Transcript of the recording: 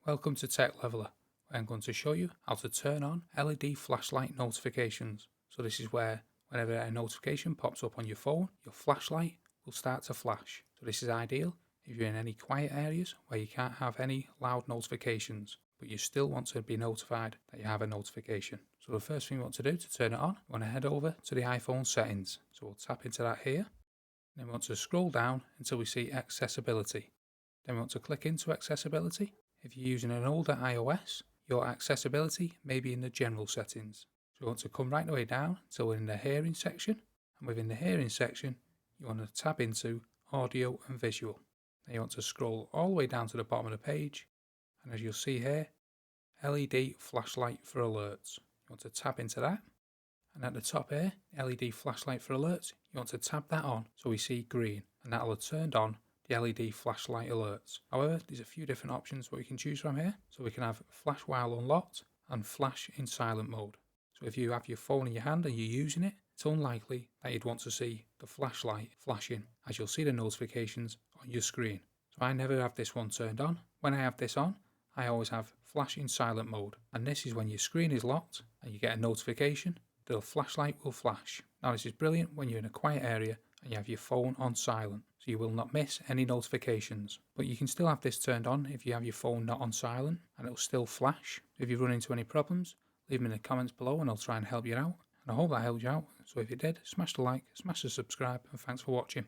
Welcome to Tech Leveler, where I'm going to show you how to turn on LED flashlight notifications. So this is where whenever a notification pops up on your phone, your flashlight will start to flash. So this is ideal if you're in any quiet areas where you can't have any loud notifications, but you still want to be notified that you have a notification. So the first thing you want to do to turn it on, you want to head over to the iPhone settings. So we'll tap into that here. Then we want to scroll down until we see accessibility. Then we want to click into accessibility. If you're using an older iOS, your accessibility may be in the general settings. So you want to come right the way down until we're in the hearing section. And within the hearing section, you want to tap into audio and visual. Then you want to scroll all the way down to the bottom of the page. And as you'll see here, LED flashlight for alerts. You want to tap into that. And at the top here, LED flashlight for alerts, you want to tap that on so we see green. And that'll have turned on the LED flashlight alerts. However, there's a few different options what we can choose from here. So we can have flash while unlocked and flash in silent mode. So if you have your phone in your hand and you're using it, it's unlikely that you'd want to see the flashlight flashing, as you'll see the notifications on your screen. So I never have this one turned on. When I have this on, I always have flash in silent mode. And this is when your screen is locked and you get a notification, the flashlight will flash. Now this is brilliant when you're in a quiet area and you have your phone on silent, so you will not miss any notifications. But you can still have this turned on if you have your phone not on silent, and it will still flash. If you run into any problems, leave them in the comments below and I'll try and help you out. And I hope that helped you out. So if you did, smash the like, smash the subscribe, and thanks for watching.